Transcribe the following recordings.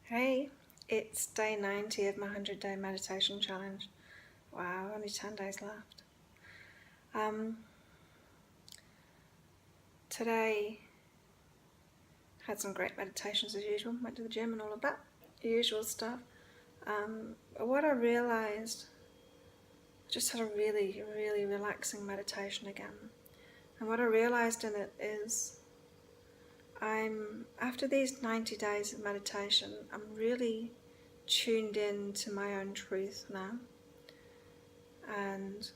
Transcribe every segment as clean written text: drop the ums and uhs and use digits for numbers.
Hey, it's day 90 of my 100-day meditation challenge. Wow, only 10 days left. Today had some great meditations as usual, went to the gym and all of that, usual stuff. What I realized, just had a really, really relaxing meditation again. And what I realized in it is after these 90 days of meditation, I'm really tuned in to my own truth now. And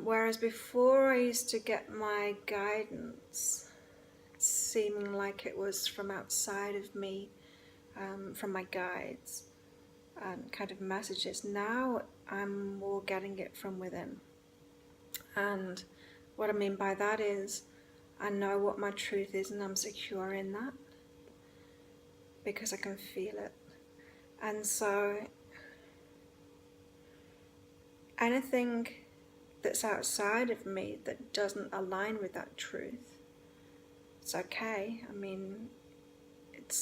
whereas before I used to get my guidance seeming like it was from outside of me, from my guides and kind of messages, now I'm more getting it from within. And what I mean by that is I know what my truth is and I'm secure in that because I can feel it. And so anything that's outside of me that doesn't align with that truth, it's okay. I mean, it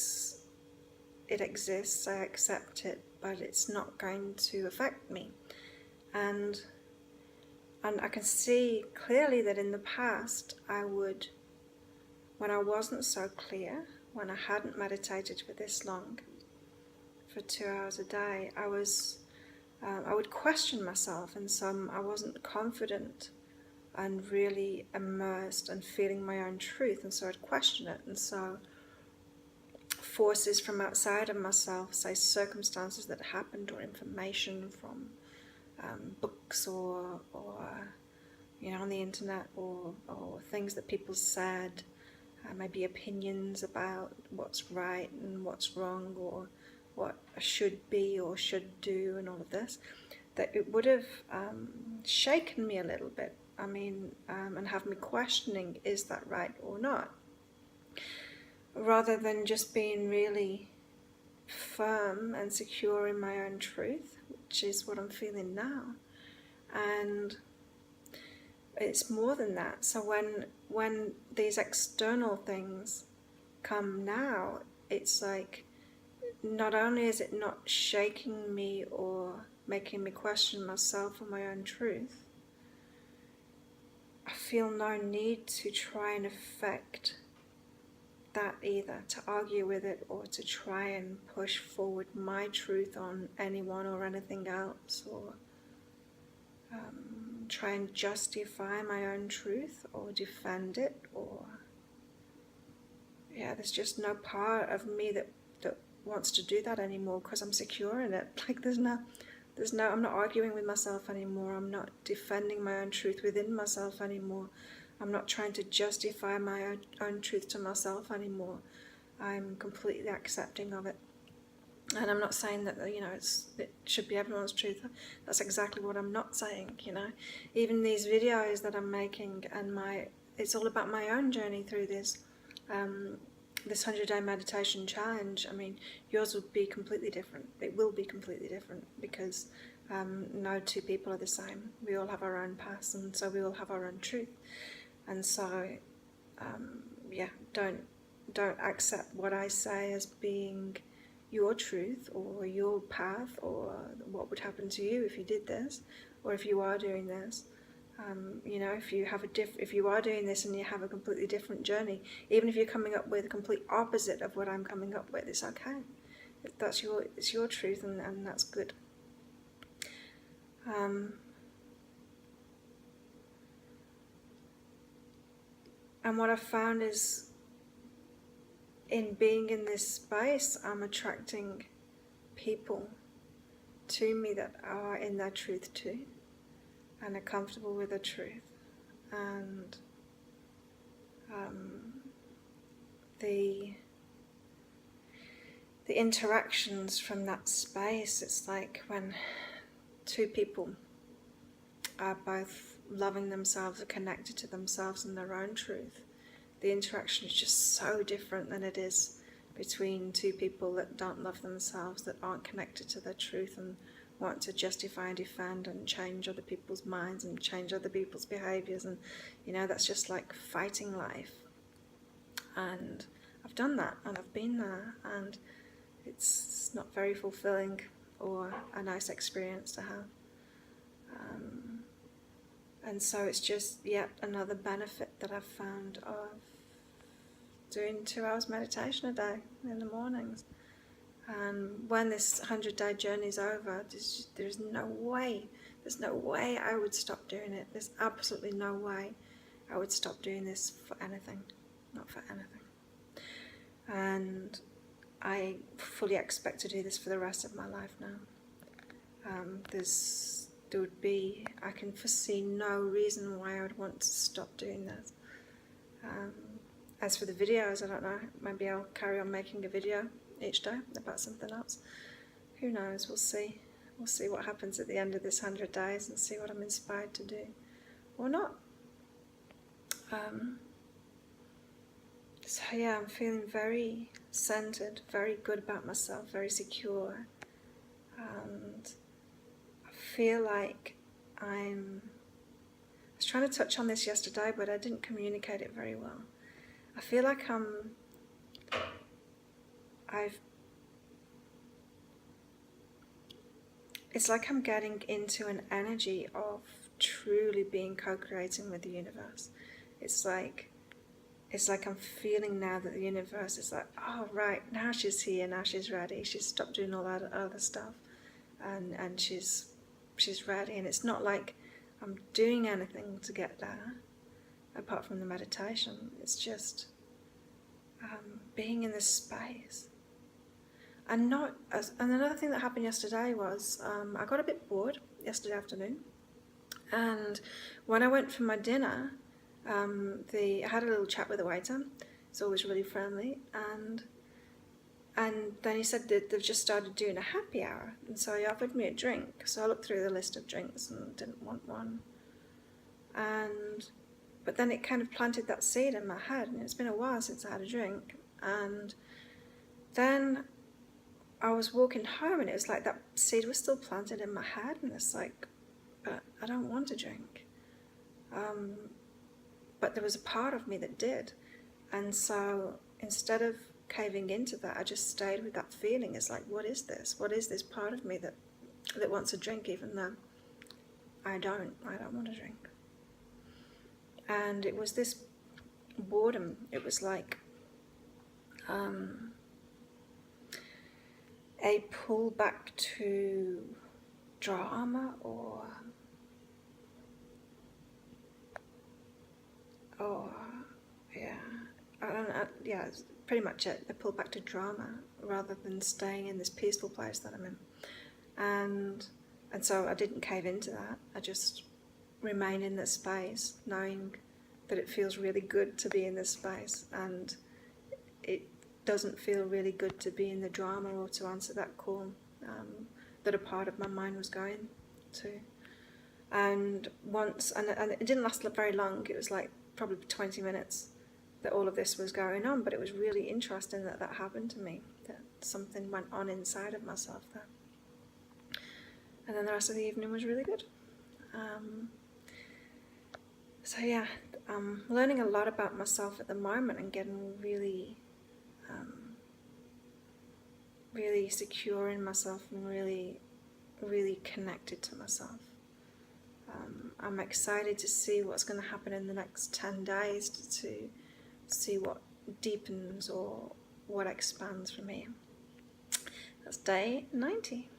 exists, I accept it, but it's not going to affect me. And I can see clearly that in the past I would, when I wasn't so clear, when I hadn't meditated for this long, for 2 hours a day, I would question myself, and so I wasn't confident and really immersed and feeling my own truth, and so I'd question it. And so forces from outside of myself, say circumstances that happened or information from books or on the internet or things that people said, maybe opinions about what's right and what's wrong or what I should be or should do and all of this, that it would have shaken me a little bit. I mean, and have me questioning, is that right or not? Rather than just being really firm and secure in my own truth, which is what I'm feeling now. And it's more than that. So when these external things come now, it's like not only is it not shaking me or making me question myself or my own truth, I feel no need to try and affect that either, to argue with it or to try and push forward my truth on anyone or anything else, or try and justify my own truth or defend it, or there's just no part of me that wants to do that anymore because I'm secure in it. Like there's no, I'm not arguing with myself anymore. I'm not defending my own truth within myself anymore. I'm not trying to justify my own truth to myself anymore. I'm completely accepting of it. And I'm not saying that, it should be everyone's truth. That's exactly what I'm not saying, Even these videos that I'm making and it's all about my own journey through this 100-day meditation challenge. I mean, yours would be completely different. It will be completely different because no two people are the same. We all have our own paths, and so we all have our own truth. And so, don't accept what I say as being your truth or your path or what would happen to you if you did this or if you are doing this. If you are doing this and you have a completely different journey, even if you're coming up with a complete opposite of what I'm coming up with, it's okay. It's your truth, and that's good. And what I've found is, in being in this space, I'm attracting people to me that are in their truth too, and are comfortable with the truth. And the interactions from that space, it's like when two people are both loving themselves, are connected to themselves and their own truth, the interaction is just so different than it is between two people that don't love themselves, that aren't connected to their truth and want to justify and defend and change other people's minds and change other people's behaviours. And that's just like fighting life. And I've done that and I've been there, and it's not very fulfilling or a nice experience to have. And so it's just yet another benefit that I've found of doing 2 hours meditation a day in the mornings. And when this 100-day journey is over, there's no way I would stop doing it. There's absolutely no way I would stop doing this for anything, not for anything. And I fully expect to do this for the rest of my life now. I can foresee no reason why I would want to stop doing this. As for the videos, I don't know, maybe I'll carry on making a video each day about something else. Who knows, we'll see. We'll see what happens at the end of this 100 days and see what I'm inspired to do or not. So yeah, I'm feeling very centered, very good about myself, very secure, and I feel like I was trying to touch on this yesterday, but I didn't communicate it very well. I feel like it's like I'm getting into an energy of truly being co-creating with the universe. It's like I'm feeling now that the universe is like, oh right, now she's here, now she's ready, she's stopped doing all that other stuff, and she's ready. And it's not like I'm doing anything to get there apart from the meditation. It's just being in this space. And another thing that happened yesterday was I got a bit bored yesterday afternoon, and when I went for my dinner, I had a little chat with the waiter. He's always really friendly, and then he said that they've just started doing a happy hour, and so he offered me a drink. So I looked through the list of drinks and didn't want one, but then it kind of planted that seed in my head, and it's been a while since I had a drink. And then I was walking home, and it was like that seed was still planted in my head, and it's like, but I don't want a drink. But there was a part of me that did, and so instead of caving into that, I just stayed with that feeling. It's like, what is this? What is this part of me that wants a drink, even though I don't want a drink? And it was this boredom. It was like a pull back to drama, or yeah, it's pretty much it. A pull back to drama rather than staying in this peaceful place that I'm in. And so I didn't cave into that. I just remain in this space, knowing that it feels really good to be in this space, and it doesn't feel really good to be in the drama or to answer that call that a part of my mind was going to. And it didn't last very long. It was like probably 20 minutes that all of this was going on, but it was really interesting that happened to me, that something went on inside of myself there. And then the rest of the evening was really good. So yeah, I'm learning a lot about myself at the moment and getting really really secure in myself and really, really connected to myself. I'm excited to see what's going to happen in the next 10 days, to see what deepens or what expands for me. That's day 90.